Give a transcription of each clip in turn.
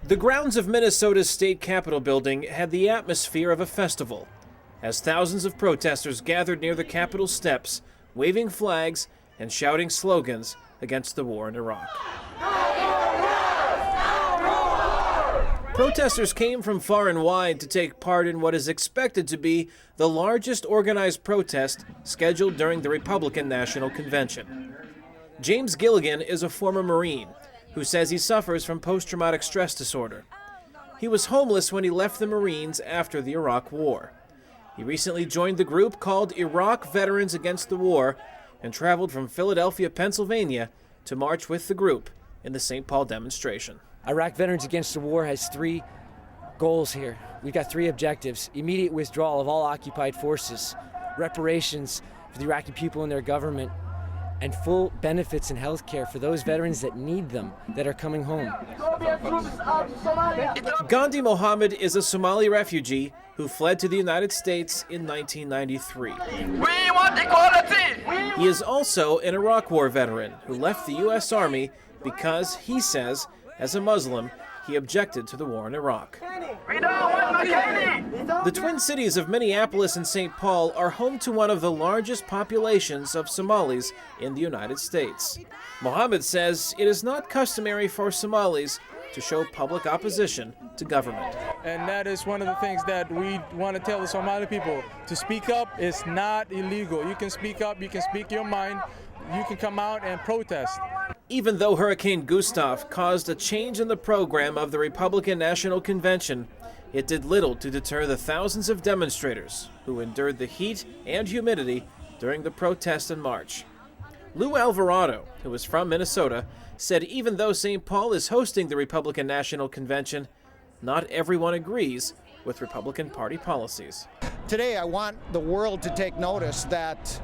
The grounds of Minnesota's state capitol building had the atmosphere of a festival, as thousands of protesters gathered near the Capitol steps, waving flags and shouting slogans against the war in Iraq. Protesters came from far and wide to take part in what is expected to be the largest organized protest scheduled during the Republican National Convention. James Gilligan is a former Marine who says he suffers from post-traumatic stress disorder. He was homeless when he left the Marines after the Iraq War. He recently joined the group called Iraq Veterans Against the War and traveled from Philadelphia, Pennsylvania to march with the group in the St. Paul demonstration. Iraq Veterans Against the War has 3 goals here. We've got 3 objectives: immediate withdrawal of all occupied forces, reparations for the Iraqi people and their government, and full benefits and health care for those veterans that need them, that are coming home. Gandhi Mohammed is a Somali refugee who fled to the United States in 1993. We want equality! He is also an Iraq War veteran who left the U.S. Army because, he says, as a Muslim, he objected to the war in Iraq. We don't want Kane! The Twin Cities of Minneapolis and St. Paul are home to one of the largest populations of Somalis in the United States. Mohammed says it is not customary for Somalis to show public opposition to government. And that is one of the things that we want to tell the Somali people. To speak up is not illegal. You can speak up, you can speak your mind, you can come out and protest. Even though Hurricane Gustav caused a change in the program of the Republican National Convention, it did little to deter the thousands of demonstrators who endured the heat and humidity during the protest in March. Lou Alvarado, who is from Minnesota, said even though St. Paul is hosting the Republican National Convention, not everyone agrees with Republican Party policies. Today, I want the world to take notice that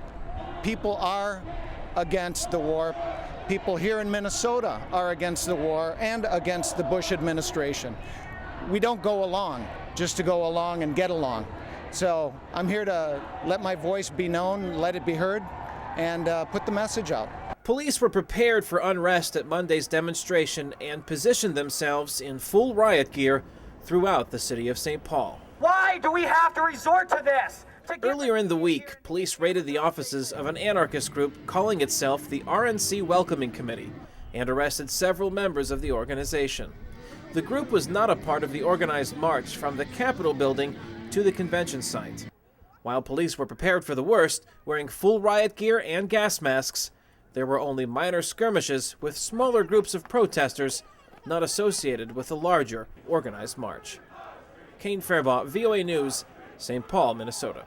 people are against the war. People here in Minnesota are against the war and against the Bush administration. We don't go along just to go along and get along. So I'm here to let my voice be known, let it be heard, and put the message out. Police were prepared for unrest at Monday's demonstration and positioned themselves in full riot gear throughout the city of St. Paul. Why do we have to resort to this? Earlier in the week, police raided the offices of an anarchist group calling itself the RNC Welcoming Committee and arrested several members of the organization. The group was not a part of the organized march from the Capitol building to the convention site. While police were prepared for the worst, wearing full riot gear and gas masks, there were only minor skirmishes with smaller groups of protesters not associated with the larger organized march. Kane, Farabaugh, VOA News, St. Paul, Minnesota.